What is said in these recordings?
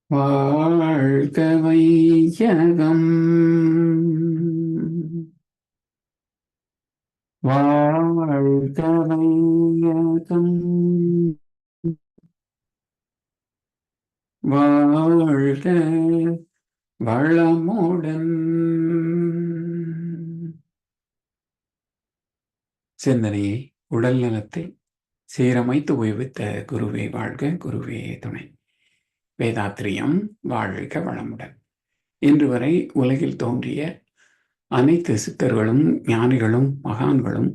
வாழ்க வையகம் வாழ்க வையகம் வாழ்க வளமுடன் சிந்தனையை உடல் நலத்தை சீரமைத்து ஓய்வித்த குருவே வாழ்க, குருவே துணை. வேதாத்திரியம் வாழ்க வளமுடன். இன்று வரை உலகில் தோன்றிய அனைத்து சித்தர்களும் ஞானிகளும் மகான்களும்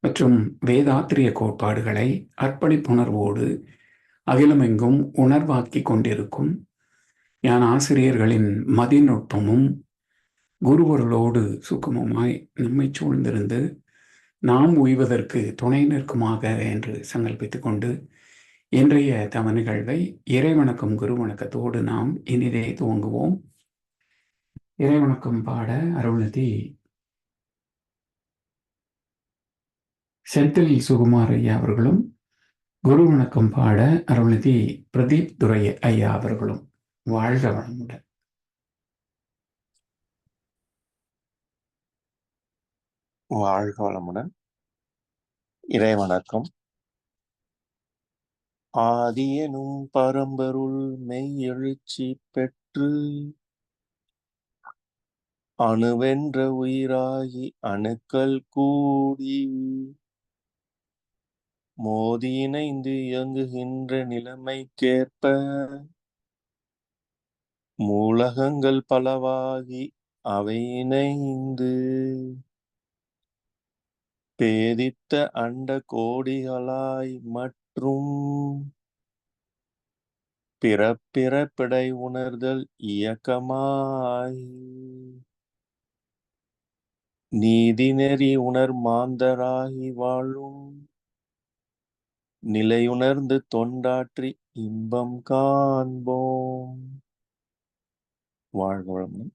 மற்றும் வேதாத்திரிய கோட்பாடுகளை அர்ப்பணிப்புணர்வோடு அகிலமெங்கும் உணர்வாக்கி கொண்டிருக்கும் ஞான ஆசிரியர்களின் மதிநுட்பமும் குருவர்களோடு சுக்கமமாய் நம்மை சூழ்ந்திருந்து நாம் உய்வதற்கு துணை நிற்குமாக என்று சங்கல்பித்துக் கொண்டு இன்றைய தவ நிகழ்வை இறைவணக்கம் குரு வணக்கத்தோடு நாம் இனிதே துவங்குவோம். இறைவணக்கம் பாட அருள்நிதி செந்தில் சுகுமார் ஐயா அவர்களும், குரு வணக்கம் பாட அருள்நிதி பிரதீப் துரை ஐயா அவர்களும். வாழ்க வளமுடன். வாழ்க வளமுடன். இறைவணக்கம். ஆதியனும் பரம்பருள் மெய் எழுச்சி பெற்று அணுவென்ற உயிராகி அணுக்கள் கூடி மோதி இணைந்து இயங்குகின்ற நிலைமைக்கேற்ப மூலகங்கள் பலவாகி அவை இணைந்து பேதித்த அண்ட கோடிகளாய் மற்றும் பிறப்பிடை உணர்தல் இயக்கமாய் நீதி நெறி உணர் மாந்தராகி வாழும் நிலையுணர்ந்து தொண்டாற்றி இன்பம் காண்போம். வாழ்க வளமுடன்.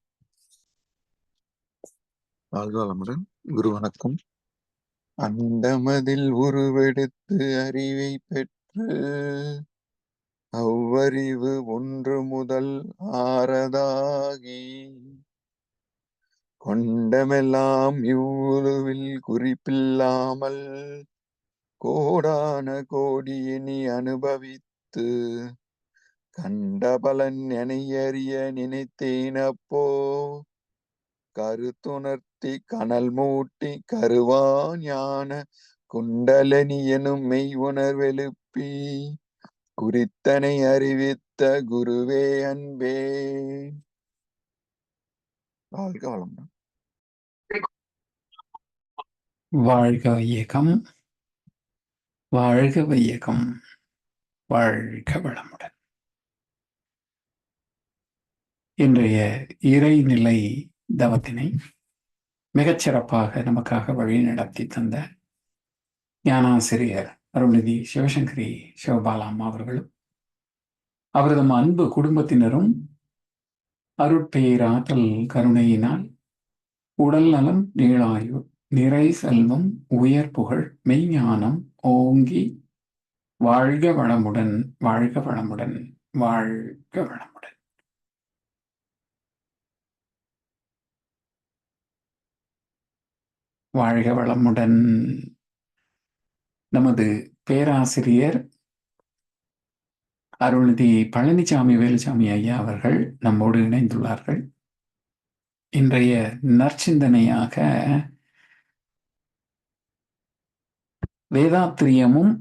வாழ்க வளமுடன். குரு வணக்கம். அண்டமதில் உருவெடுத்து அறிவை பெற்று அவ்வறிவு ஒன்று முதல் ஆறதாகி கொண்டமெல்லாம் இவ்வுருவில் குறிப்பில்லாமல் கோடான கோடி இனி அனுபவித்து கண்ட பலன் எனையறிய நினைத்தேனப்போ கருத்துணர்த்தி கனல் மூட்டி கருவா ஞான குண்டலனி எனும் மெய் உணர்வெழுப்பி குறித்தனை அறிவித்த குருவே அன்பே. வாழ்க வளமுடன். வாழ்க வையகம் வாழ்க வையகம் வாழ்க வளமுடன். இன்றைய இறைநிலை தவத்தினை மிகச்சிறப்பாக நமக்காக வழி நடத்தி தந்த ஞானாசிரியர் அருள்நிதி சிவசங்கரி சிவபாலாம்மா அவர்களும் அவரது அன்பு குடும்பத்தினரும் அருட்பேராற்றல் கருணையினால் உடல் நலம், நீளாயு, நிறை செல்வம், உயர் புகழ், மெய்ஞானம் ஓங்கி வாழ்க வளமுடன், வாழ்க வளமுடன், வாழ்க வளமுடன். வாழ்க வளமுடன். நமது பேராசிரியர் அருள்நிதி பழனிசாமி வேலுசாமி ஐயா அவர்கள் நம்மோடு இணைந்துள்ளார்கள். இன்றைய நற்சிந்தனையாக வேதாத்திரியமும்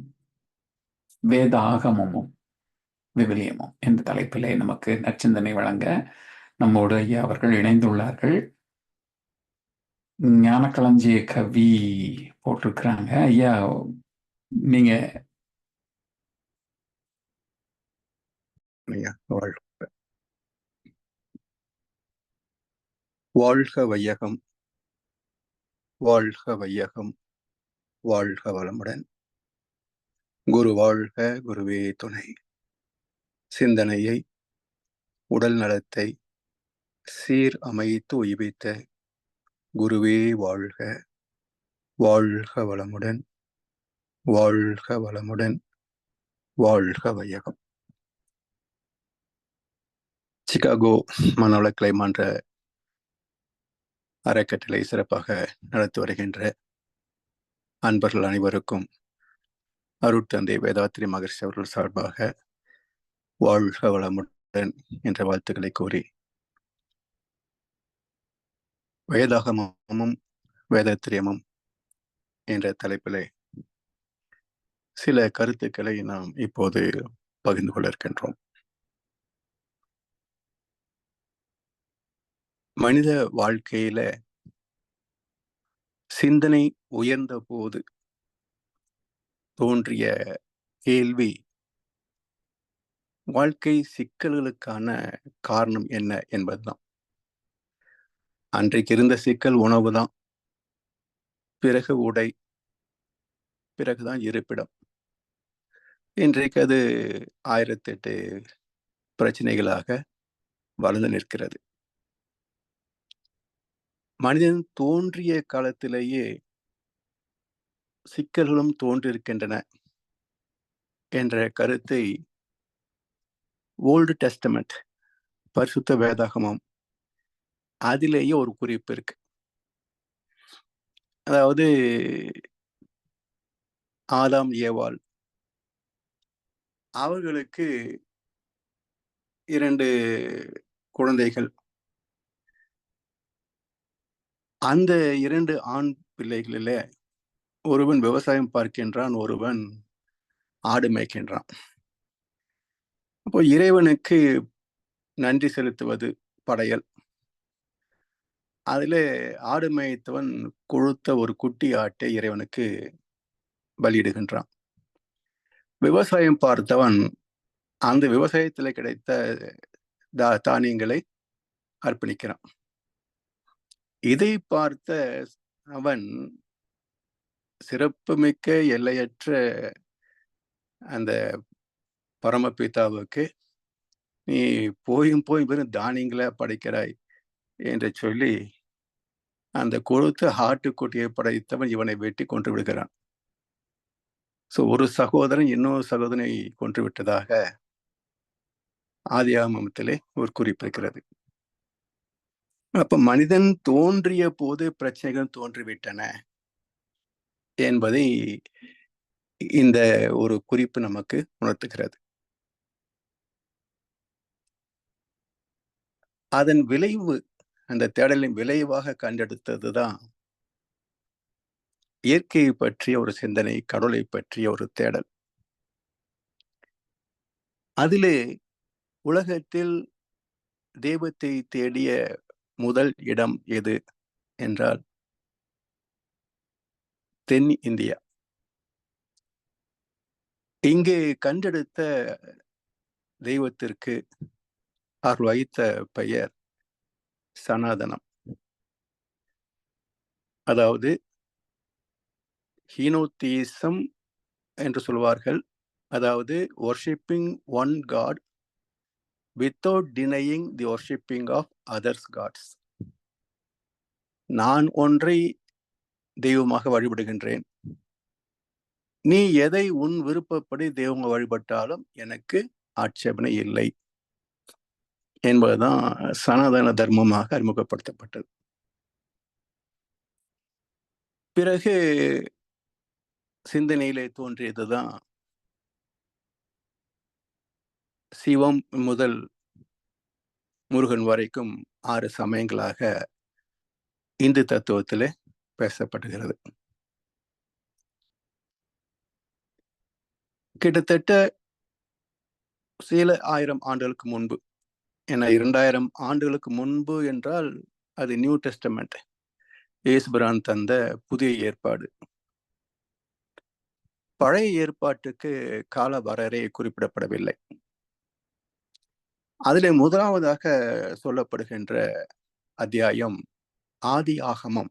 வேதாகமமும் விவிலியமும் என்ற தலைப்பிலே நமக்கு நற்சிந்தனை வழங்க நம்மோடு ஐயா அவர்கள் இணைந்துள்ளார்கள். ஞானக்களஞ்சிய கவி போட்டிருக்கிறாங்க. ஐயா, நீங்க வாழ்க வையகம் வாழ்க வையகம் வாழ்க வளமுடன். குரு வாழ்க, குருவே துணை. சிந்தனையை உடல் நலத்தை சீர் அமைத்து உய்வித்த குருவே வாழ்க. வாழ்க வளமுடன், வாழ்க வளமுடன், வாழ்க வையகம். சிகாகோ மனவள கிளைமான்ற அறக்கட்டளை சிறப்பாக நடத்தி வருகின்ற அன்பர்கள் அனைவருக்கும் அருட்தந்தை வேதாத்திரி மகர்ஷி அவர்கள் சார்பாக வாழ்க வளமுடன் என்ற வாழ்த்துக்களை கூறி, வேதாகமமும் வேதத்திரியமும் என்ற தலைப்பிலே சில கருத்துக்களை நாம் இப்போது பகிர்ந்து கொள்ள இருக்கின்றோம். மனித வாழ்க்கையில சிந்தனை உயர்ந்த போது தோன்றிய கேள்வி, வாழ்க்கை சிக்கல்களுக்கான காரணம் என்ன என்பதுதான். அன்றைக்கு இருந்த சிக்கல் உணவு தான், பிறகு உடை, பிறகுதான் இருப்பிடம். இன்றைக்கு அது 1008 பிரச்சனைகளாக வளர்ந்து நிற்கிறது. மனிதன் தோன்றிய காலத்திலேயே சிக்கல்களும் தோன்றியிருக்கின்றன என்ற கருத்தை ஓல்டு டெஸ்டமெண்ட், பரிசுத்த வேதாகமம், அதிலேயே ஒரு குறிப்பு இருக்கு. அதாவது ஆதாம் ஏவாள் அவர்களுக்கு 2 குழந்தைகள். அந்த 2 ஆண் பிள்ளைகளில ஒருவன் விவசாயம் பார்க்கின்றான், ஒருவன் ஆடு மேய்க்கின்றான். அப்போ இறைவனுக்கு நன்றி செலுத்துவது படையல். அதிலே ஆடு மேய்த்தவன் கொழுத்த ஒரு குட்டி ஆட்டை இறைவனுக்கு பலியிடுகின்றான். விவசாயம் பார்த்தவன் அந்த விவசாயத்தில் கிடைத்த தானியங்களை அர்ப்பணிக்கிறான். இதை பார்த்த அவன் சிறப்புமிக்க எல்லையற்ற அந்த பரமபிதாவுக்கு, நீ போயும் வெறும் தானியங்களை படைக்கிறாய் என்று சொல்லி அந்த கொழுத்த ஆட்டுக்குட்டியை படைத்தவன் இவனை வெட்டி கொன்று விடுகிறான். ஒரு சகோதரன் இன்னொரு சகோதரனை கொன்று விட்டதாக ஆதியாகமத்திலே ஒரு குறிப்பு இருக்கிறது. அப்ப மனிதன் தோன்றிய போது பிரச்சனைகள் தோன்றிவிட்டன என்பதை இந்த ஒரு குறிப்பு நமக்கு உணர்த்துகிறது. அதன் விளைவு, அந்த தேடலின் விளைவாக கண்டெடுத்ததுதான் இயற்கையை பற்றிய ஒரு சிந்தனை, கடவுளை பற்றிய ஒரு தேடல். அதிலே உலகத்தில் தெய்வத்தை தேடிய முதல் இடம் எது என்றால் தென் இந்தியா. இங்கே கண்டெடுத்த தெய்வத்திற்கு அவர் வைத்த பெயர் சனாதனம். அதாவது ஹீனோதீசம் என்று சொல்வார்கள். அதாவது worshipping one God without denying the worshipping of others gods. நான் ஒன்றை தெய்வமாக வழிபடுகின்றேன், நீ எதை உன் விருப்பப்படி தெய்வமாக வழிபட்டாலும் எனக்கு ஆட்சேபனை இல்லை என்பதுதான் சனாதன தர்மமாக அறிமுகப்படுத்தப்பட்டது. பிறகு சிந்தனையிலே தோன்றியதுதான் சிவம் முதல் முருகன் வரைக்கும் 6 சமயங்களாக இந்து தத்துவத்திலே பேசப்படுகிறது. கிட்டத்தட்ட சில 1000 ஆண்டுகளுக்கு முன்பு, ஏன்னா 2000 ஆண்டுகளுக்கு முன்பு என்றால் அது நியூ டெஸ்டமெண்ட், இயேசுபிரான் தந்த புதிய ஏற்பாடு. பழைய ஏற்பாட்டுக்கு கால வரையறை குறிப்பிடப்படவில்லை. அதிலே முதலாவதாக சொல்லப்படுகின்ற அத்தியாயம் ஆதி ஆகமம்.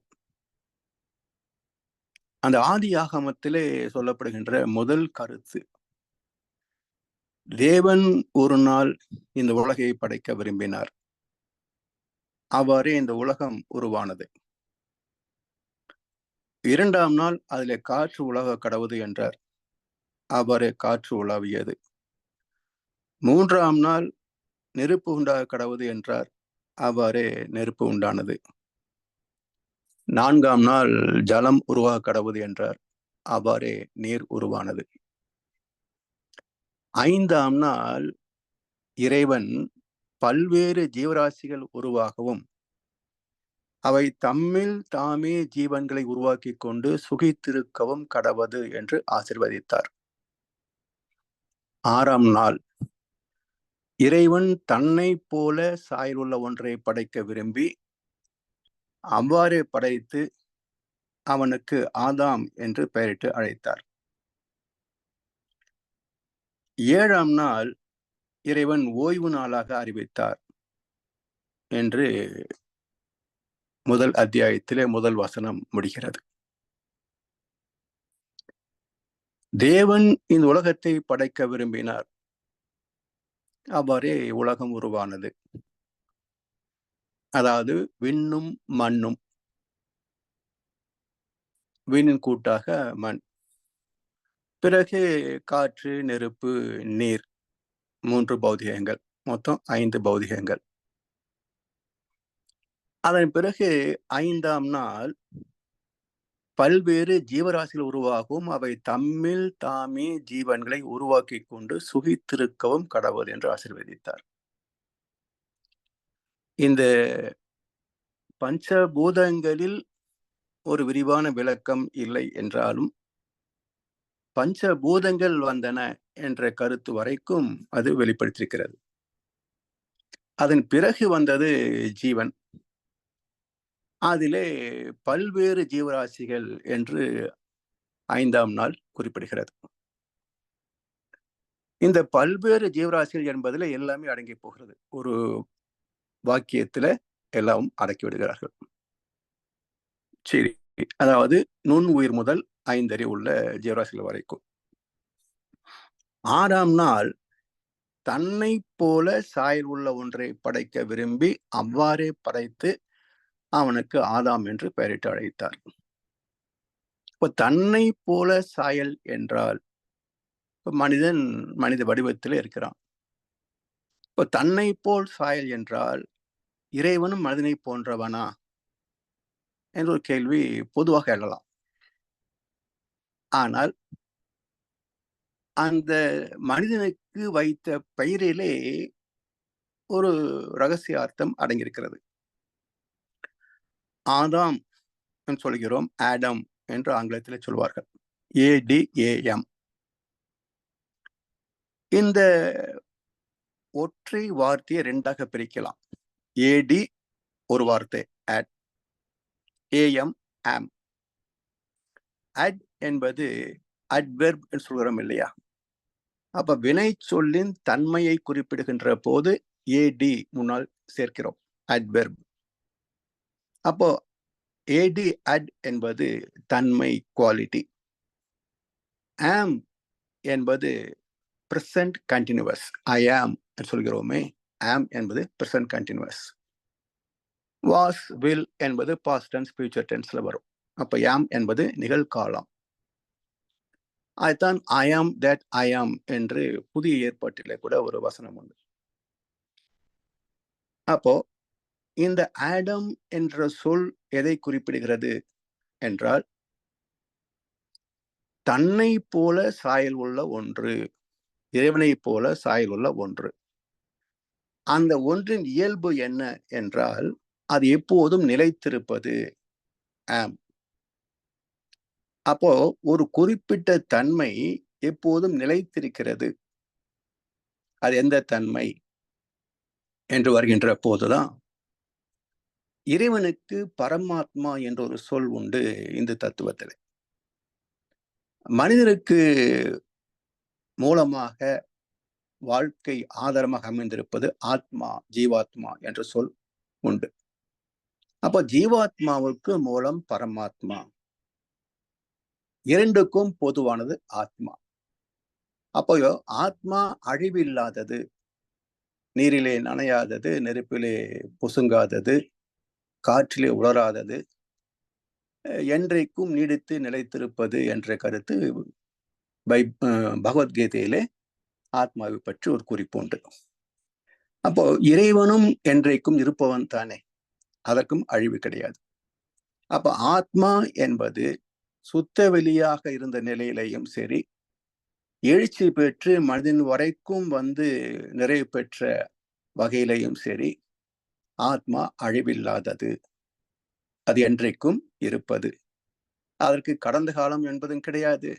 அந்த ஆதி ஆகமத்திலே சொல்லப்படுகின்ற முதல் கருத்து, தேவன் ஒரு நாள் இந்த உலகை படைக்க விரும்பினார், அவ்வாறே இந்த உலகம் உருவானது. 2ஆம் நாள் அதிலே காற்று உலக கடவுது என்றார், அவ்வாறே காற்று உலாவியது. 3ஆம் நாள் நெருப்பு உண்டாக கடவுது என்றார். அவ்வாறே நெருப்பு உண்டானது. 4ஆம் நாள் ஜலம் உருவாக கடவுது என்றார். அவ்வாறே நீர் உருவானது. 5ஆம் நாள் இறைவன் பல்வேறு ஜீவராசிகள் உருவாகவும் அவை தம்மில் தாமே ஜீவன்களை உருவாக்கி கொண்டு சுகித்திருக்கவும் கடவது என்று ஆசீர்வதித்தார். 6ஆம் நாள் இறைவன் தன்னை போல சாயலுள்ள ஒன்றை படைக்க விரும்பி அவ்வாறே படைத்து அவனுக்கு ஆதாம் என்று பெயரிட்டு அழைத்தார். 7ஆம் நாள் இறைவன் ஓய்வு நாளாக அறிவித்தார் என்று முதல் அத்தியாயத்திலே முதல் வசனம் முடிகிறது. தேவன் இந்த உலகத்தை படைக்க விரும்பினார். அவ்வாறே உலகம் உருவானது. அதாவது விண்ணும் மண்ணும், விண்ணின் கூட்டாக மண், பிறகு காற்று, நெருப்பு, நீர், 3 பௌதிகங்கள், மொத்தம் 5 பௌதிகங்கள். அதன் பிறகு 5ஆம் நாள் பல்வேறு ஜீவராசிகள் உருவாகவும் அவை தம்மில் தாமே ஜீவன்களை உருவாக்கி கொண்டு சுகித்திருக்கவும் கடவுள் என்று ஆசீர்வதித்தார். இந்த பஞ்சபூதங்களில் ஒரு விரிவான விளக்கம் இல்லை என்றாலும் பஞ்சபூதங்கள் வந்தன என்ற கருத்து வரைக்கும் அது வெளிப்படுத்தியிருக்கிறது. அதன் பிறகு வந்தது ஜீவன். அதிலே பல்வேறு ஜீவராசிகள் என்று 5ஆம் நாள் குறிப்பிடுகிறது. இந்த பல்வேறு ஜீவராசிகள் என்பதில் எல்லாமே அடங்கி போகிறது. ஒரு வாக்கியத்துல எல்லாம் அடக்கி விடுகிறார்கள். சரி, அதாவது நுண் உயிர் முதல் 5 அறிவு உள்ள ஜீவராசிகள் வரைக்கும். 6ஆம் நாள் தன்னை போல சாயல் உள்ள ஒன்றை படைக்க விரும்பி அவ்வாறே படைத்து அவனுக்கு ஆதாம் என்று பெயரிட்டு அழைத்தார். இப்போ தன்னை போல சாயல் என்றால் மனிதன் மனித வடிவத்தில் இருக்கிறான். இப்போ தன்னை போல் சாயல் என்றால் இறைவனும் மனிதனை போன்றவனா என்ற ஒரு கேள்வி பொதுவாக எழலாம். ஆனால் அந்த மனிதனுக்கு வைத்த பெயரிலே ஒரு ரகசியார்த்தம் அடங்கியிருக்கிறது. ஆதாம் சொல்கிறோம், ஆடம் என்று ஆங்கிலத்தில் சொல்வார்கள். ADAM. இந்த ஒற்றை வார்த்தையை 2ஆக பிரிக்கலாம். AD ஒரு வார்த்தை, ஆட். AM, ஆம். அட் என்பது அட்வெர்ப் என்று சொல்கிறோம் இல்லையா? அப்ப வினை சொல்லின் தன்மையை குறிப்பிடுகின்ற போது AD முன்னால் சேர்க்கிறோம், அட்வெர்ப். அப்போ AD அட் என்பது தன்மை, குவாலிட்டி. ஆம் என்பது பிரசன்ட் கண்டினியூவஸ். ஐ ஆம் சொல்கிறோமே, ஆம் என்பது பிரசன்ட் கண்டினியூவஸ். வாஸ், வில் என்பது பாஸ்ட் டென்ஸ், ஃபியூச்சர் டென்ஸ்ல வரும். அப்ப ஆம் என்பது நிகழ்காலம். அதுதான் ஐ ஆம் தட் ஐ ஆம் என்று புதிய ஏற்பாட்டிலே கூட ஒரு வசனம் உண்டு. அப்போ இந்த ஆடம் என்ற சொல் எதை குறிப்பிடுகிறது என்றால் தன்னை போல சாயல் உள்ள ஒன்று, இறைவனை போல சாயல் உள்ள ஒன்று. அந்த ஒன்றின் இயல்பு என்ன என்றால் அது எப்போதும் நிலைத்திருப்பது. ஆம். அப்போ ஒரு குறிப்பிட்ட தன்மை எப்போதும் நிலைத்திருக்கிறது. அது எந்த தன்மை என்று வருகின்ற போதுதான் இறைவனுக்கு பரமாத்மா என்ற ஒரு சொல் உண்டு இந்த தத்துவத்தில். மனிதனுக்கு மூலமாக வாழ்க்கை ஆதாரமாக அமைந்திருப்பது ஆத்மா, ஜீவாத்மா என்ற சொல் உண்டு. அப்ப ஜீவாத்மாவுக்கு மூலம் பரமாத்மா, இரண்டுக்கும் பொதுவானது ஆத்மா. அப்போ ஆத்மா அழிவில்லாதது, நீரிலே நனையாதது, நெருப்பிலே பொசுங்காதது, காற்றிலே உலராதது, என்றைக்கும் நீடித்து நிலைத்திருப்பது என்ற கருத்து பகவத்கீதையிலே ஆத்மாவை பற்றி ஒரு குறிப்பு உண்டு. அப்போ இறைவனும் என்றைக்கும் இருப்பவன் தானே, அதற்கும் அழிவு கிடையாது. அப்ப ஆத்மா என்பது சுத்த வெளியாக இருந்த நிலையிலையும் சரி, எழுச்சி பெற்று மனிதன் வரைக்கும் நிறைவு பெற்ற வகையிலையும் சரி, ஆத்மா அழிவில்லாதது, அது என்றைக்கும் இருப்பது. அதற்கு கடந்த காலம் என்பதும் கிடையாது,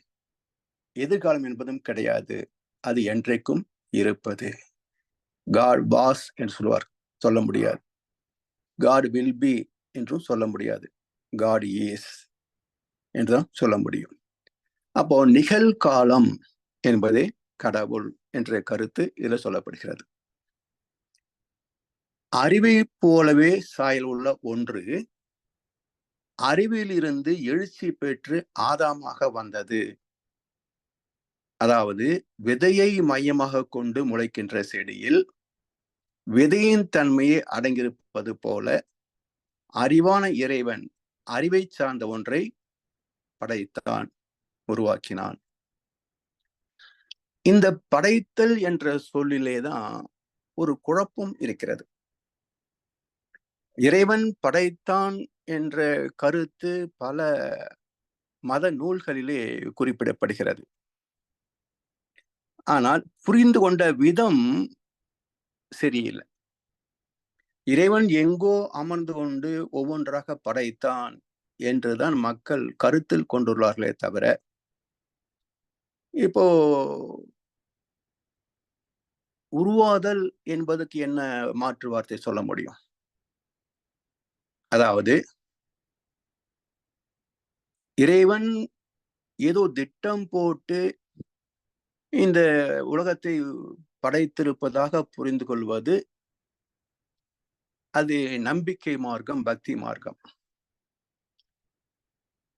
எதிர்காலம் என்பதும் கிடையாது, அது என்றைக்கும் இருப்பது. காட் வாஸ் என்று சொல்ல முடியாது, காட் வில் பி என்றும் சொல்ல முடியாது, காட் இஸ் என்றுதான் சொல்ல முடியும். அப்போ நிகழ்காலம் என்பதே கடவுள் என்ற கருத்து இதில் சொல்லப்படுகிறது. அறிவை போலவே சாயல் உள்ள ஒன்று அறிவில் இருந்து எழுச்சி பெற்று ஆதாமாக வந்தது. அதாவது விதையை மையமாக கொண்டு முளைக்கின்ற செடியில் விதையின் தன்மையை அடங்கியிருப்பது போல அறிவான இறைவன் அறிவை சார்ந்த ஒன்றை படைத்தான், உருவாக்கினான். இந்த படைத்தல் என்ற சொல்லிலேதான் ஒரு குழப்பம் இருக்கிறது. இறைவன் படைத்தான் என்ற கருத்து பல மத நூல்களிலே குறிப்பிடப்படுகிறது. ஆனால் புரிந்து கொண்ட விதம் சரியில்லை. இறைவன் எங்கோ அமர்ந்து கொண்டு ஒவ்வொன்றாக படைத்தான் என்றுதான் மக்கள் கருத்தில் கொண்டுள்ளார்களே தவிர, இப்போ உருவாதல் என்பதற்கு என்ன மாற்று வார்த்தை சொல்ல முடியும்? அதாவது இறைவன் ஏதோ திட்டம் போட்டு இந்த உலகத்தை படைத்திருப்பதாக புரிந்து கொள்வது அது நம்பிக்கை மார்க்கம், பக்தி மார்க்கம்.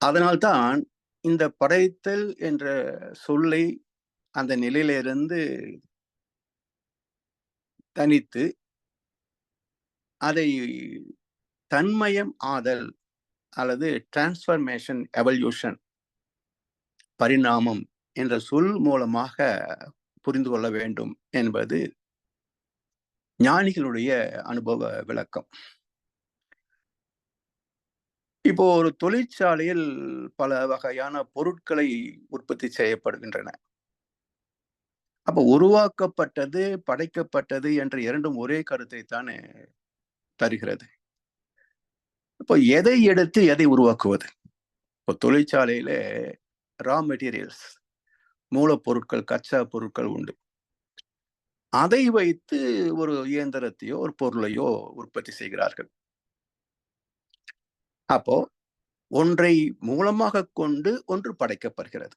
அதனால்தான் இந்த படைத்தல் என்ற சொல்லை அந்த நிலையிலிருந்து தனித்து அதை தன்மயம் ஆதல் அல்லது டிரான்ஸ்ஃபர்மேஷன், எவல்யூஷன், பரிணாமம் என்ற சொல் மூலமாக புரிந்து கொள்ள வேண்டும் என்பது ஞானிகளுடைய அனுபவ விளக்கம். இப்போ ஒரு தொழிற்சாலையில் பல வகையான பொருட்களை உற்பத்தி செய்யப்படுகின்றன. அப்ப உருவாக்கப்பட்டது, படைக்கப்பட்டது என்ற இரண்டும் ஒரே கருத்தை தானே தருகிறது. இப்போ எதை எடுத்து எதை உருவாக்குவது? இப்போ தொழிற்சாலையில ரா மெட்டீரியல்ஸ், மூலப்பொருட்கள், கச்சா பொருட்கள் உண்டு. அதை வைத்து ஒரு இயந்திரத்தையோ ஒரு பொருளையோ உற்பத்தி செய்கிறார்கள். அப்போ ஒன்றை மூலமாக கொண்டு ஒன்று படைக்கப்படுகிறது.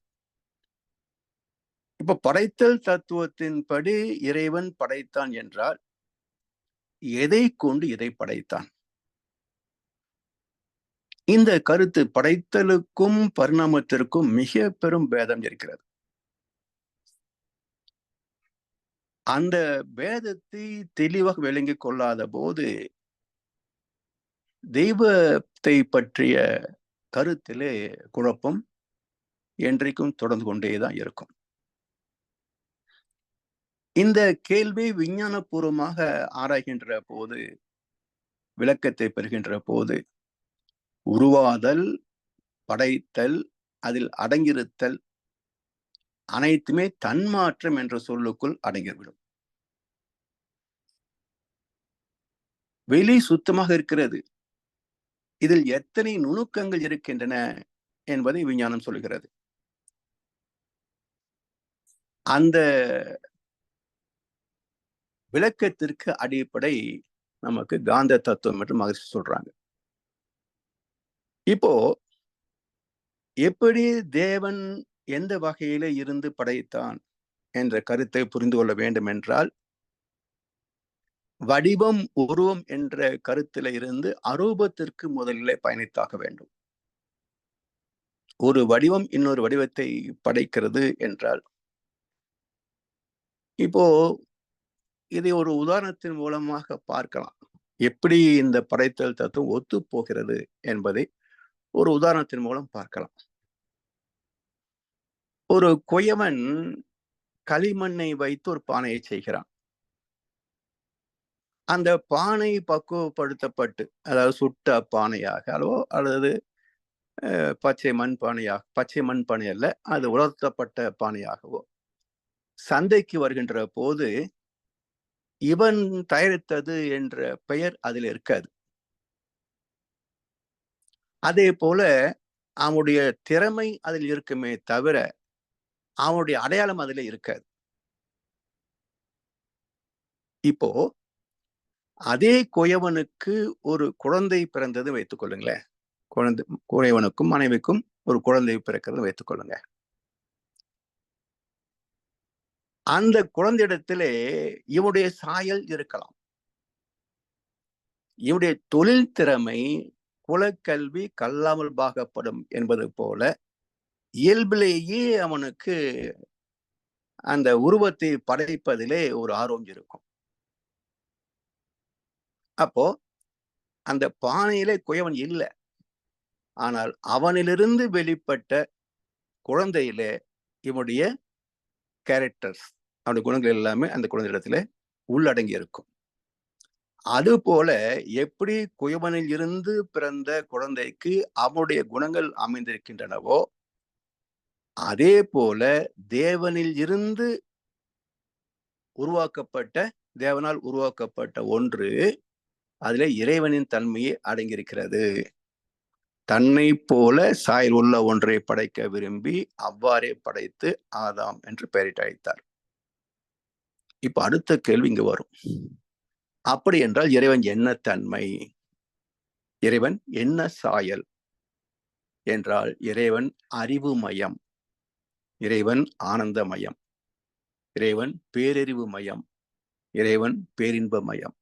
இப்ப படைத்தல் தத்துவத்தின்படி இறைவன் படைத்தான் என்றால் எதை கொண்டு எதை படைத்தான்? இந்த கருத்து படைத்தலுக்கும் பரிணாமத்திற்கும் மிக பெரும் பேதம் இருக்கிறது. அந்த பேதத்தை தெளிவாக விளங்கிக் கொள்ளாத போது தெய்வத்தை பற்றிய கருத்திலே குழப்பம் என்றைக்கும் தொடர்ந்து கொண்டேதான் இருக்கும். இந்த கேள்வி விஞ்ஞானபூர்வமாக ஆராய்கின்ற போது, விளக்கத்தை பெறுகின்ற போது, உருவாதல், படைத்தல், அதில் அடங்கியிருத்தல் அனைத்துமே தன்மாற்றம் என்ற சொல்லுக்குள் அடங்கிவிடும். வெளி சுத்தமாக இருக்கிறது, இதில் எத்தனை நுணுக்கங்கள் இருக்கின்றன என்பதை விஞ்ஞானம் சொல்கிறது. அந்த விளக்கத்திற்கு அடிப்படை நமக்கு காந்த தத்துவம் என்று மகிழ்ச்சி சொல்றாங்க. இப்போ எப்படி தேவன் எந்த வகையில இருந்து படைத்தான் என்ற கருத்தை புரிந்து கொள்ள வேண்டும் என்றால், வடிவம், உருவம் என்ற கருத்தில இருந்து அரூபத்திற்கு முதலிலே பயணித்தாக வேண்டும். ஒரு வடிவம் இன்னொரு வடிவத்தை படைக்கிறது என்றால், இப்போ இதை ஒரு உதாரணத்தின் மூலமாக பார்க்கலாம். எப்படி இந்த படைத்தல் தத்துவம் ஒத்து போகிறது என்பதை ஒரு உதாரணத்தின் மூலம் பார்க்கலாம். ஒரு குயவன் களிமண்ணை வைத்து ஒரு பானையை செய்கிறான். அந்த பானை பக்குவப்படுத்தப்பட்டு, அதாவது சுட்ட பானையாக அல்லது பச்சை மண் பானை அல்ல, அது உலர்த்தப்பட்ட பானையாகவோ சந்தைக்கு வருகின்ற போது இவன் தயாரித்தது என்ற பெயர் அதில் இருக்காது. அதே போல அவனுடைய திறமை அதில் இருக்குமே தவிர அவனுடைய அடையாளம் அதில் இருக்காது. இப்போ அதே குயவனுக்கு ஒரு குழந்தை பிறந்தது வைத்துக் கொள்ளுங்களேன். குயவனுக்கும் மனைவிக்கும் ஒரு குழந்தை பிறக்கிறது வைத்துக் கொள்ளுங்க. அந்த குழந்தையிடத்திலே இவனுடைய சாயல் இருக்கலாம். இவனுடைய தொழில் திறமை குலக்கல்வி கல்லாமல் பாகப்படும் என்பது போல இயல்பிலேயே அவனுக்கு அந்த உருவத்தை படைப்பதிலே ஒரு ஆர்வம் இருக்கும். அப்போ அந்த பானையிலே குயவன் இல்லை, ஆனால் அவனிலிருந்து வெளிப்பட்ட குழந்தையிலே இவனுடைய கேரக்டர்ஸ், அவனுடைய குணங்கள் எல்லாமே அந்த குழந்தையிடத்துல உள்ளடங்கி இருக்கும். அது போல எப்படி குயவனில் இருந்து பிறந்த குழந்தைக்கு அவனுடைய குணங்கள் அமைந்திருக்கின்றனவோ, அதே போல தேவனில் இருந்து தேவனால் உருவாக்கப்பட்ட ஒன்று அதிலே இறைவனின் தன்மையை அடங்கியிருக்கிறது. தன்னை போல சாயல் உள்ள ஒன்றை படைக்க விரும்பி அவ்வாறே படைத்து ஆதாம் என்று பெயரிட்டு அழைத்தார். இப்ப அடுத்த கேள்வி இங்கு வரும். அப்படி என்றால் இறைவன் என்ன தன்மை, இறைவன் என்ன சாயல் என்றால், இறைவன் அறிவுமயம், இறைவன் ஆனந்தமயம், இறைவன் பேரறிவு மயம், இறைவன் பேரின்பமயம்.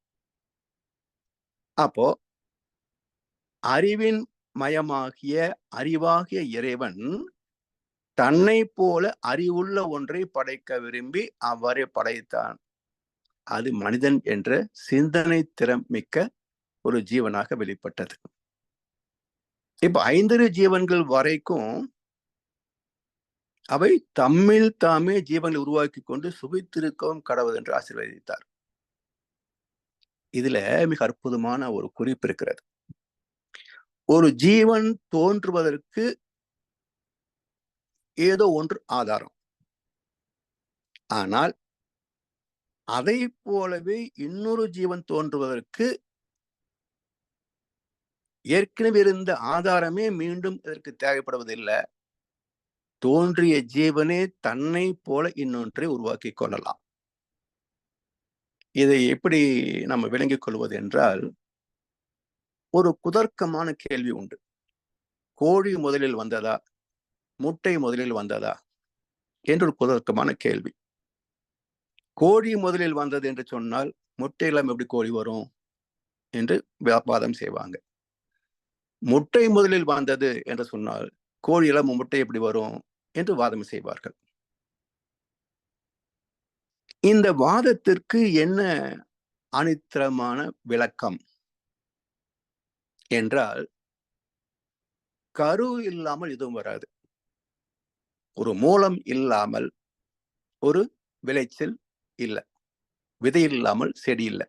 அப்போ அறிவின் மயமாகிய அறிவாகிய இறைவன் தன்னை போல அறிவுள்ள ஒன்றை படைக்க விரும்பி அவ்வாறே படைத்தான். அது மனிதன் என்ற சிந்தனை திறம் மிக்க ஒரு ஜீவனாக வெளிப்பட்டது. இப்ப 5 ஜீவன்கள் வரைக்கும் அவை தம்மில் தாமே ஜீவனை உருவாக்கி கொண்டு சுபித்திருக்கவும் கடவுள் என்று ஆசீர்வதித்தார். இதுல மிக அற்புதமான ஒரு குறிப்பு இருக்கிறது. ஒரு ஜீவன் தோன்றுவதற்கு ஏதோ ஒன்று ஆதாரம். ஆனால் அதை போலவே இன்னொரு ஜீவன் தோன்றுவதற்கு ஏற்கனவே இருந்த ஆதாரமே மீண்டும் இதற்கு தேவைப்படுவதில்லை. தோன்றிய ஜீவனே தன்னை போல இன்னொன்றை உருவாக்கி கொள்ளலாம். இதை எப்படி நம்ம விளங்கிக் கொள்வது என்றால், ஒரு குதர்க்கமான கேள்வி உண்டு. கோழி முதலில் வந்ததா, முட்டை முதலில் வந்ததா என்று ஒரு குதர்க்கமான கேள்வி. கோழி முதலில் வந்தது என்று சொன்னால் முட்டை எல்லாம் எப்படி கோழி வரும் என்று வாதம் செய்வாங்க. முட்டை முதலில் வந்தது என்று சொன்னால் கோழி எல்லாம் முட்டை எப்படி வரும் என்று வாதம் செய்வார்கள். இந்த வாதத்திற்கு என்ன அனித்திரமான விளக்கம் என்றால், கரு இல்லாமல் எதுவும் வராது. ஒரு மூலம் இல்லாமல் ஒரு விளைச்சல் இல்லை, விதை இல்லாமல் செடி இல்லை.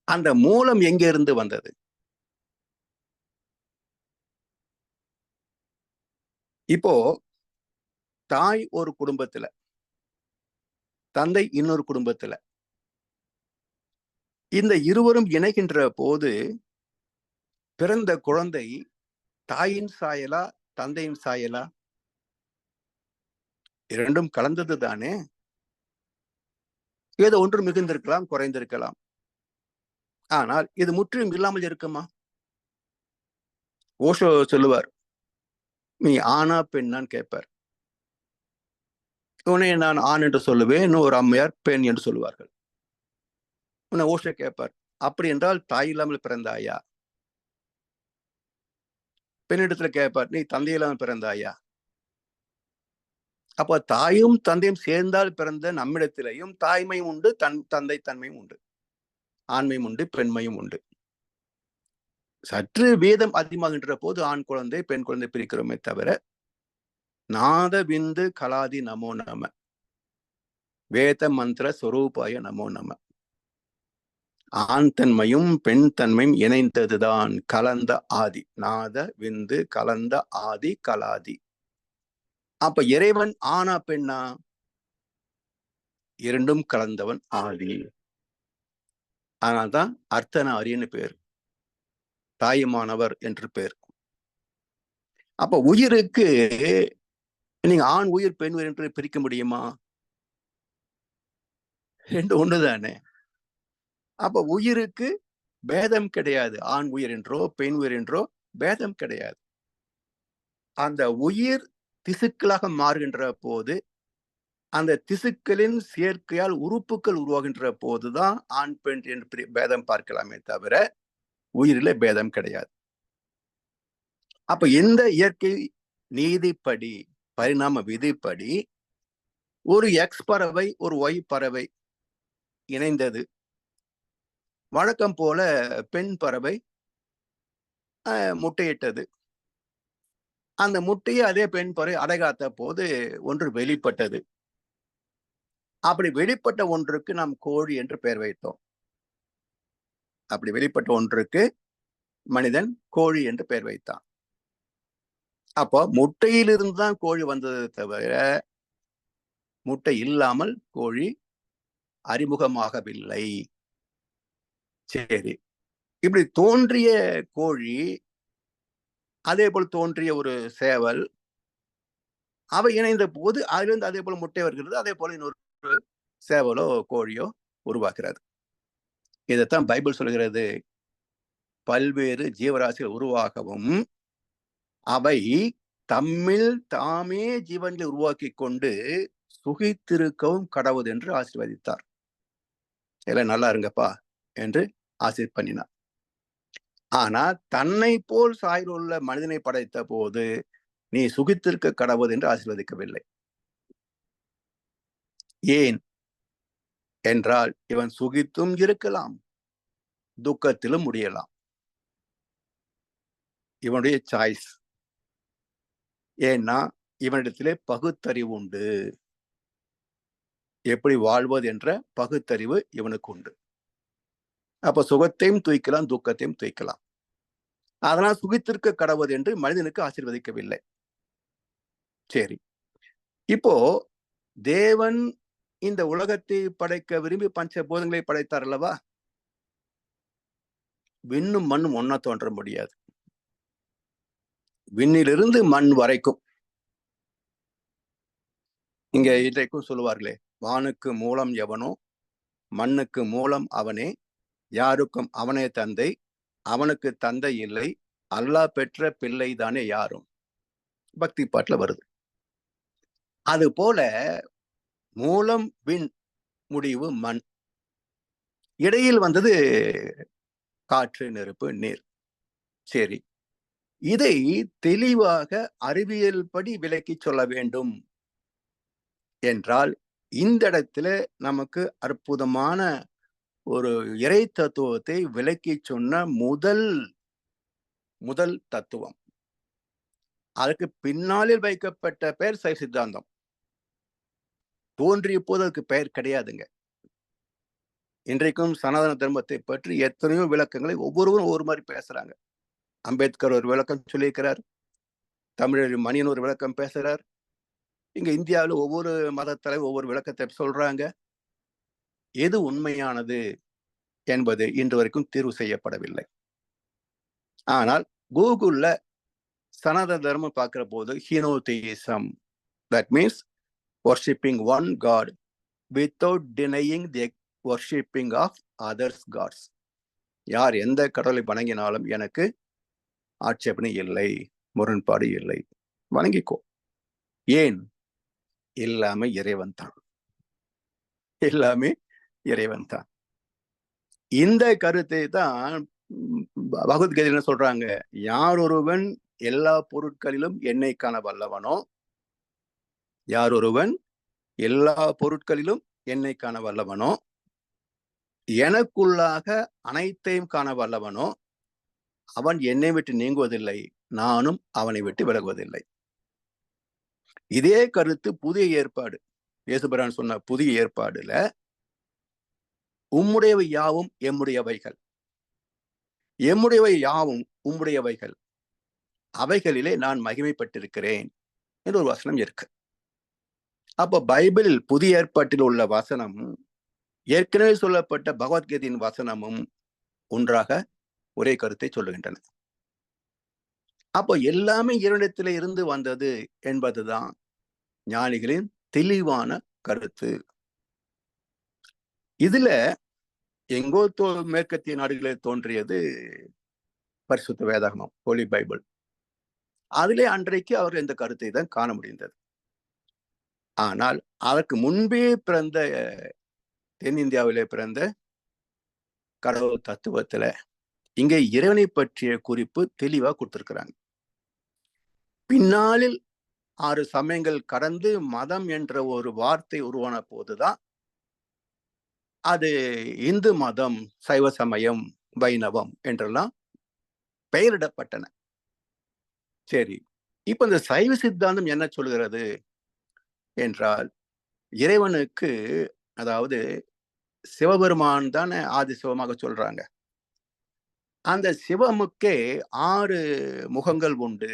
அந்த மூலம் எங்க இருந்து வந்தது? இப்போ தாய் ஒரு குடும்பத்துல, தந்தை இன்னொரு குடும்பத்துல, இந்த இருவரும் இணைகின்ற போது பிறந்த குழந்தை தாயின் சாயலா தந்தையின் சாயலா? இரண்டும் கலந்தது தானே. ஏதோ ஒன்று மிகுந்திருக்கலாம், குறைந்திருக்கலாம். ஆனால் இது முற்றிலும் இல்லாமல் இருக்குமா? ஓஷோ சொல்லுவார், நீ ஆனா பெண்ணான்னு கேட்பார். உன்னை நான் ஆண் என்று சொல்லுவேன், இன்னொரு அம்மையார் பெண் என்று சொல்லுவார்கள். உன்னை ஓஷோ கேட்பார், அப்படி என்றால் தாய் இல்லாமல் பிறந்தாயா? பெண்ணிடத்துல கேட்பார், நீ தந்தை இல்லாமல் பிறந்தாயா? அப்ப தாயும் தந்தையும் சேர்ந்தால் பிறந்த நம்மிடத்திலையும் தாய்மையும் உண்டு, தந்தை தன்மையும் உண்டு, ஆண்மையும் உண்டு, பெண்மையும் உண்டு. சற்று வேதம் அதிகமாகின்ற போது ஆண் குழந்தை பெண் குழந்தை பிரிக்கிறோமே தவிர, நாத விந்து கலாதி நமோ நம, வேத மந்திர ஸ்வரூபாய நமோ நம, ஆண் தன்மையும் பெண் தன்மையும் இணைந்ததுதான் கலந்த ஆதி. நாத விந்து கலந்த ஆதி கலாதி. அப்ப இறைவன் ஆனா பெண்ணா? இரண்டும் கலந்தவன் ஆதி. அதனால்தான் அர்த்தநாரின்னு பேர், தாயுமானவர் என்று பேர். அப்ப உயிருக்கு நீங்க ஆண் உயிர் பெண் உயிர் என்று பிரிக்க முடியுமா? ரெண்டு ஒண்ணுதானே. அப்ப உயிருக்கு பேதம் கிடையாது. ஆண் உயிர் என்றோ பெண் உயிர் என்றோ பேதம் கிடையாது. அந்த உயிர் திசுக்களாக மாறுகின்ற போது, அந்த திசுக்களின் சேர்க்கையால் உறுப்புகள் உருவாகின்ற போதுதான் ஆண் பெண் என்று பேதம் பார்க்கலாமே தவிர உயிரில பேதம் கிடையாது. அப்ப இந்த இயற்கை நீதிப்படி, பரிணாம விதிப்படி ஒரு எக்ஸ் பறவை ஒரு ஒய் பறவை இணைந்தது. வழக்கம் போல பெண் பறவை முட்டையிட்டது. அந்த முட்டையை அதே பெண் பறவை அடைகாத்த போது ஒன்று வெளிப்பட்டது. அப்படி வெளிப்பட்ட ஒன்றுக்கு நாம் கோழி என்று பெயர் வைத்தோம். அப்படி வெளிப்பட்ட ஒன்றுக்கு மனிதன் கோழி என்று பெயர் வைத்தான். அப்போ முட்டையிலிருந்து தான் கோழி வந்தது தவிர முட்டை இல்லாமல் கோழி அறிமுகமாகவில்லை. சரி, இப்படி தோன்றிய கோழி, அதே போல் தோன்றிய ஒரு சேவல், அவை இணைந்த போது அதிலிருந்து அதே போல முட்டை வருகிறது. அதே போல இன்னொரு சேவலோ கோழியோ உருவாக்குறது. இதைத்தான் பைபிள் சொல்கிறது, பல்வேறு ஜீவராசிகள் உருவாகவும் அவை தம்மில் தாமே ஜீவன்களை உருவாக்கி கொண்டு சுகித்திருக்கவும் கடவுள் என்று ஆசீர்வதித்தார். எல்லாம் நல்லா இருங்கப்பா என்று ஆசீர் பண்ணினார். ஆனா தன்னை போல் சாயல் உள்ள மனிதனை படைத்த போது நீ சுகித்திருக்க கடவுள் என்று ஆசீர்வதிக்கவில்லை. ஏன் என்றால் இவன் சுகித்தும் இருக்கலாம், துக்கத்திலும் முடியலாம். இவனுடைய சாய்ஸ். ஏன்னா இவனிடத்திலே பகுத்தறிவு உண்டு. எப்படி வாழ்வது என்ற பகுத்தறிவு இவனுக்கு உண்டு. அப்ப சுகத்தையும் தூய்க்கலாம், துக்கத்தையும் தூய்க்கலாம். அதனால் சுகித்திருக்க கடவுள் என்று மனிதனுக்கு ஆசீர்வதிக்கவில்லை. சரி, இப்போ தேவன் இந்த உலகத்தை படைக்க விரும்பி பஞ்சபூதங்களை படைத்தார் அல்லவா? விண்ணும் மண்ணும் ஒன்னா தோன்ற முடியாது. விண்ணிலிருந்து மண் வரைக்கும். இங்க இன்றைக்கும் சொல்லுவார்களே, வானுக்கு மூலம் எவனோ மண்ணுக்கு மூலம் அவனே, யாருக்கும் அவனே தந்தை, அவனுக்கு தந்தை இல்லை, அல்லாஹ் பெற்ற பிள்ளை தானே யாரும். பக்தி பாட்டுல வருது. அது போல மூலம் விண், முடிவு மண், இடையில் வந்தது காற்று, நெருப்பு, நீர். சரி, இதை தெளிவாக அறிவியல் படி விளக்கி சொல்ல வேண்டும் என்றால் இந்த இடத்துல நமக்கு அற்புதமான ஒரு இறை தத்துவத்தை விளக்கி சொன்ன முதல் தத்துவம். அதுக்கு பின்னாளில் வைக்கப்பட்ட பெயர் சைவ சித்தாந்தம். தோன்றிய போது அதுக்கு பெயர் கிடையாதுங்க. இன்றைக்கும் சனாதன தர்மத்தை பற்றி எத்தனையோ விளக்கங்களை ஒவ்வொருவரும் ஒவ்வொரு மாதிரி பேசுறாங்க. அம்பேத்கர் ஒரு விளக்கம் சொல்லியிருக்கிறார், தமிழர் மணியன் ஒரு விளக்கம் பேசுறார், இங்க இந்தியாவில் ஒவ்வொரு மதத்தலைவர் ஒவ்வொரு விளக்கத்தை சொல்றாங்க. எது உண்மையானது என்பது இன்று வரைக்கும் தீர்வு செய்யப்படவில்லை. ஆனால் கூகுள்ல சனாதன தர்மம் பார்க்கிற போது henotheism, that means worshipping one God without denying the worshipping of others gods. யார் எந்த கடவுளை வணங்கினாலும் எனக்கு ஆட்சேபனை இல்லை, முரண்பாடு இல்லை, வணங்கிக்கோ. ஏன்? எல்லாமே இறைவன் தான், எல்லாமே இறைவன் தான். இந்த கருத்தை தான் பகவத்கீதை என்ன சொல்றாங்க, யார் ஒருவன் எல்லா பொருட்களிலும் என்னை காண வல்லவனோ, யார் ஒருவன் எல்லா பொருட்களிலும் என்னை காண வல்லவனோ, எனக்குள்ளாக அனைத்தையும் காண வல்லவனோ, அவன் என்னை விட்டு நீங்குவதில்லை, நானும் அவனை விட்டு விலகுவதில்லை. இதே கருத்து புதிய ஏற்பாடு, இயேசுபிரான் சொன்ன புதிய ஏற்பாடுல உம்முடையவை யாவும் எம்முடையவைகள், எம்முடையவை யாவும் உம்முடையவைகள், அவைகளிலே நான் மகிமைப்பட்டிருக்கிறேன் என்று ஒரு வசனம் இருக்கு. அப்ப பைபிளில் புதிய ஏற்பாட்டில் உள்ள வசனம் ஏற்கனவே சொல்லப்பட்ட பகவத்கீதையின் வசனமும் ஒன்றாக ஒரே கருத்தை சொல்லுகின்றன. அப்போ எல்லாமே இறைவனிடத்திலே இருந்து வந்தது என்பதுதான் ஞானிகளின் தெளிவான கருத்து. இதுல எங்கோ மேற்கத்திய நாடுகளில் தோன்றியது பரிசுத்த வேதாகமம், ஹோலி பைபிள். அதிலே அன்றைக்கு அவர் இந்த கருத்தை தான் காண முடிந்தது. ஆனால் அதற்கு முன்பே பிறந்த தென்னிந்தியாவிலே பிறந்த கடவுள் தத்துவத்துல இங்கே இறைவனை பற்றிய குறிப்பு தெளிவா கொடுத்திருக்கிறாங்க. பின்னாளில் 6 சமயங்கள் கடந்து மதம் என்ற ஒரு வார்த்தை உருவான போதுதான் அது இந்து மதம், சைவ சமயம், வைணவம் என்றெல்லாம் பெயரிடப்பட்டன. சரி, இப்ப இந்த சைவ சித்தாந்தம் என்ன சொல்கிறது என்றால், இறைவனுக்கு, அதாவது சிவபெருமான் தானே ஆதி சிவமாக சொல்றாங்க. அந்த சிவமுக்கே 6 முகங்கள் உண்டு.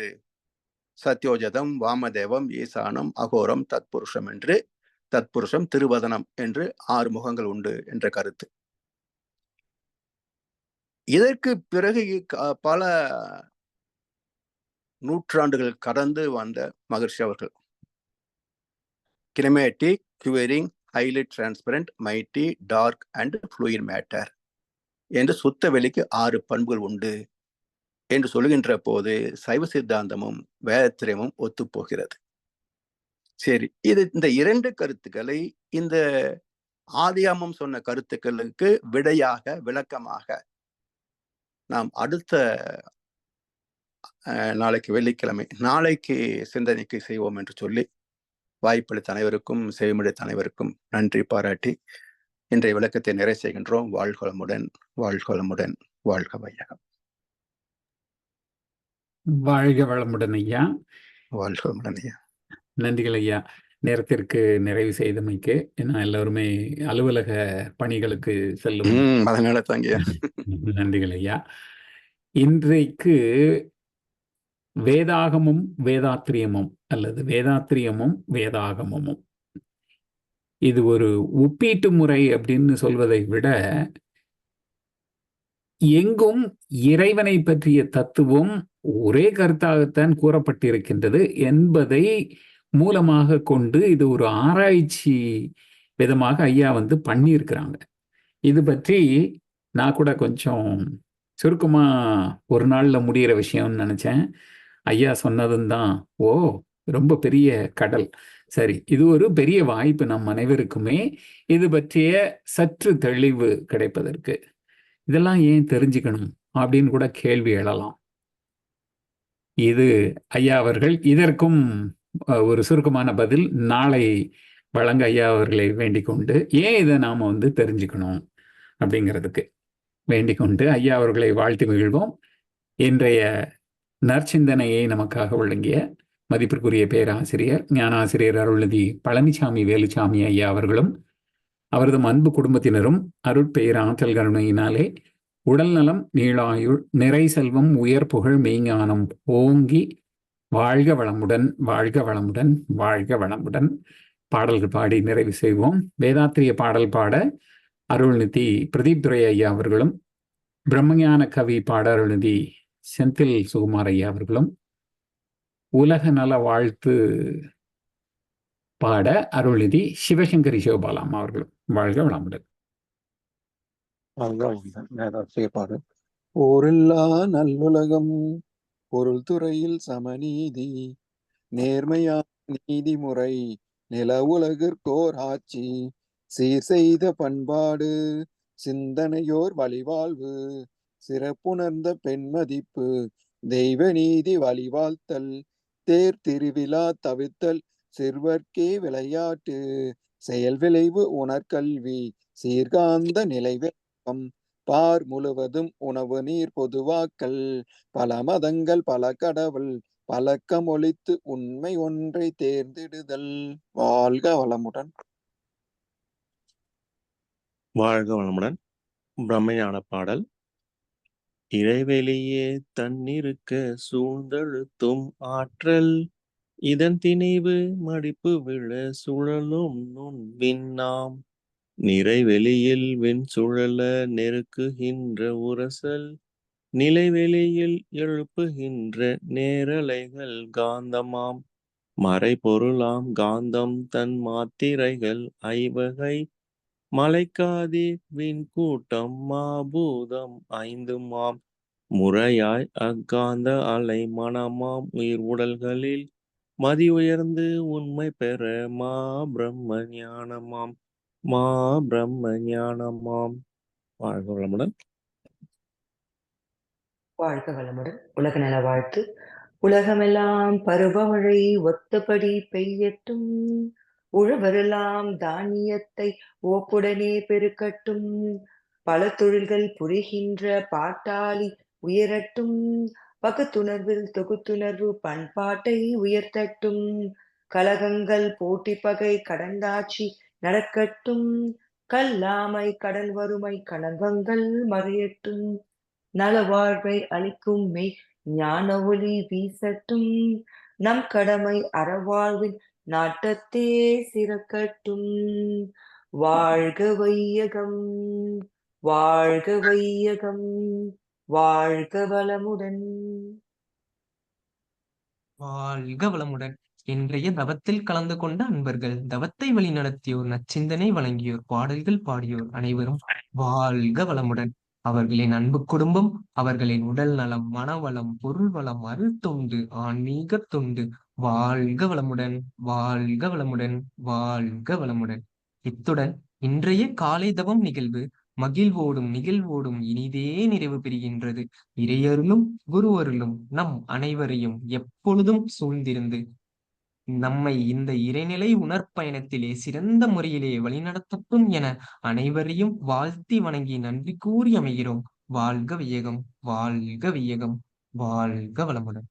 சத்யோஜதம், வாமதேவம், ஈசானம், அகோரம், தத்புருஷம் என்று, தத்புருஷம், திருவதனம் என்று 6 முகங்கள் உண்டு என்ற கருத்து. இதற்கு பிறகு பல நூற்றாண்டுகள் கடந்து வந்த மகர்ஷி அவர்கள் kinematic, quivering, highly transparent, mighty, dark and fluid matter என்று சுத்த வெளிக்கு 6 பண்புகள் உண்டு என்று சொல்லுகின்ற போது சைவ சித்தாந்தமும் வேதத்திரமும் ஒத்துப்போகிறது. சரி, இந்த 2 கருத்துக்களை இந்த ஆதியாமம் சொன்ன கருத்துக்களுக்கு விடையாக, விளக்கமாக நாம் அடுத்த நாளைக்கு வெள்ளிக்கிழமை நாளைக்கு சிந்தனைக்கு செய்வோம் என்று சொல்லி வாய்ப்பளித்த அனைவருக்கும், செவிமடுத்த அனைவருக்கும் நன்றி பாராட்டி இன்றைய விளக்கத்தை நிறைவு செய்கின்றோம். வாழ்க வளமுடன், வாழ்க வளமுடன், வாழ்க வையகம். வாழ்க வளமுடன் ஐயா. வாழ்க வளமுடன் ஐயா. நன்றிகள் ஐயா, நேரத்திற்கு நிறைவு செய்தமைக்கு. ஏன்னா எல்லோருமே அலுவலக பணிகளுக்கு செல்லும். அதனால தாங்க. நன்றிகள் ஐயா. இன்றைக்கு வேதாகமும் வேதாத்திரியமும் அல்லது வேதாத்திரியமும் வேதாகமும், இது ஒரு ஒப்பீட்டு முறை அப்படின்னு சொல்வதை விட எங்கும் இறைவனை பற்றிய தத்துவம் ஒரே கருத்தாகத்தான் கூறப்பட்டிருக்கின்றது என்பதை மூலமாக கொண்டு இது ஒரு ஆராய்ச்சி விதமாக ஐயா பண்ணியிருக்கிறாங்க. இது பற்றி நான் கூட கொஞ்சம் சுருக்கமா ஒரு நாள்ல முடிகிற விஷயம்னு நினைச்சேன். ஐயா சொன்னதும் தான், ஓ ரொம்ப பெரிய கடல். சரி, இது ஒரு பெரிய வாய்ப்பு நம் அனைவருக்குமே இது பற்றிய சற்று தெளிவு கிடைப்பதற்கு. இதெல்லாம் ஏன் தெரிஞ்சுக்கணும் அப்படின்னு கூட கேள்வி எழலாம். இது ஐயா அவர்கள் இதற்கும் ஒரு சுருக்கமான பதில் நாளை வழங்க ஐயா அவர்களை வேண்டிக் கொண்டு, ஏன் இதை நாம தெரிஞ்சுக்கணும் அப்படிங்கிறதுக்கு வேண்டிக் கொண்டு ஐயா அவர்களை வாழ்த்தி மகிழ்வோம். இன்றைய நற்சிந்தனையை நமக்காக வழங்கிய மதிப்பிற்குரிய பேராசிரியர், ஞானாசிரியர் அருள்நிதி பழனிசாமி வேலுச்சாமி ஐயா அவர்களும் அவரது அன்பு குடும்பத்தினரும் அருட்பெயர் ஆற்றல் கருணையினாலே உடல் நலம், நீளாயுள், நிறை செல்வம், உயர் புகழ், மெய்ஞானம் ஓங்கி வாழ்க வளமுடன், வாழ்க வளமுடன், வாழ்க வளமுடன். பாடல்கள் பாடி நிறைவு செய்வோம். வேதாத்திரிய பாடல் பாட அருள்நிதி பிரதீப் துரை ஐயா அவர்களும், பிரம்மஞான கவி பாட அருள்நிதி செந்தில் சுகுமார் ஐயா அவர்களும், உலக நல வாழ்த்து பாட அருள்நிதி சிவசங்கரி சிவபாலாம் அவர்களும். வாழ்க வளமுடன். பாடு. ஓரில்லா நல்லுலகம், பொருள் துறையில் சமநீதி, நேர்மையான நீதிமுறை, நில உலகிற்கோர் ஆட்சி, சீர் செய்த பண்பாடு, சிந்தனையோர் வழிவாழ்வு, சிறப்புணர்ந்த பெண்மதிப்பு, தெய்வ நீதி வழிவாழ்த்தல், தேர் திருவிழா தவிர்த்தல், சிறுவர்க்கே விளையாட்டு, செயல் விளைவு உணர்கல்வி, சீர்காந்த நிலைவெப்பம், பார் முழுவதும் உணவு நீர் பொதுவாக்கல், பல மதங்கள் பல கடவுள் பழக்கம் ஒழித்து உண்மை ஒன்றை தேர்ந்தெடுதல். வாழ்க வளமுடன். வாழ்க வளமுடன். பிரம்மஞான பாடல். இறைவெளியே தன்னிருக்க சூழ்ந்தழுத்தும் ஆற்றல், இதன் திணிவு மடிப்பு விழ சுழலும் நுண் விண்ணாம், நிறைவெளியில் விண் சுழல நெருக்குகின்ற உரசல், நிலைவெளியில் எழுப்புகின்ற நேரலைகள் காந்தமாம், மறைபொருளாம் காந்தம் தன் மாத்திரைகள் ஐவகை, மலைக்காதீர் விண்கூட்டம் மாபூதம் ஐந்துமாம், முறையாய் அக்காந்த அலை மனமாம் உயிர் உடல்களில் மதி உயர்ந்து உண்மை பெற மா பிரம்ம ஞானமாம், மா பிரம்ம ஞானமாம். வாழ்க வளமுடன். வாழ்க வளமுடன். உலக நல வாழ்த்து. உலகமெல்லாம் பருவமழை ஒத்தபடி பெய்யட்டும், உழவரெல்லாம் தானியத்தை ஓப்புடனே பெருக்கட்டும், பல தொழில்கள் புரிகின்ற பாட்டாளி உயரட்டும், பகுத்துணர்வில் தொகுத்துணர்வு பண்பாட்டை உயர்த்தட்டும், கலகங்கள் போட்டி பகை கடந்தாட்சி நடக்கட்டும், கல்லாமை கடன் வறுமை களங்கங்கள் மறையட்டும், நலவாழ்வை அளிக்கும் மெய் ஞான ஒளி வீசட்டும், நம் கடமை அறவாழ்வின் நாட்டத்தே சிறக்கட்டும். வாழ்க வையகம், வாழ்க வையகம், வாழ்க வளமுடன். வாழ்க வளமுடன். இன்றைய தவத்தில் கலந்து கொண்ட அன்பர்கள், தவத்தை வழிநடத்தியோர், நச்சிந்தனை வழங்கியோர், பாடல்கள் பாடியோர் அனைவரும் வாழ்க வளமுடன். அவர்களின் அன்பு குடும்பம், அவர்களின் உடல் நலம், மனவளம், பொருள் வளம், அருள் தொண்டு, ஆன்மீக தொண்டு வாழ்க வளமுடன், வாழ்க வளமுடன், வாழ்க வளமுடன். இத்துடன் இன்றைய காலை தவம் நிகழ்வு மகிழ்வோடும் நிகழ்வோடும் இனிதே நிறைவு பெறுகின்றது. இறையருளும் குருவருளும் நம் அனைவரையும் எப்பொழுதும் சூழ்ந்திருந்து நம்மை இந்த இறைநிலை உணர்பயணத்திலே சிறந்த முறையிலே வழிநடத்தட்டும் என அனைவரையும் வாழ்த்தி வணங்கி நன்றி கூறி அமைகிறோம். வாழ்க வையகம், வாழ்க வையகம், வாழ்க வளமுடன்.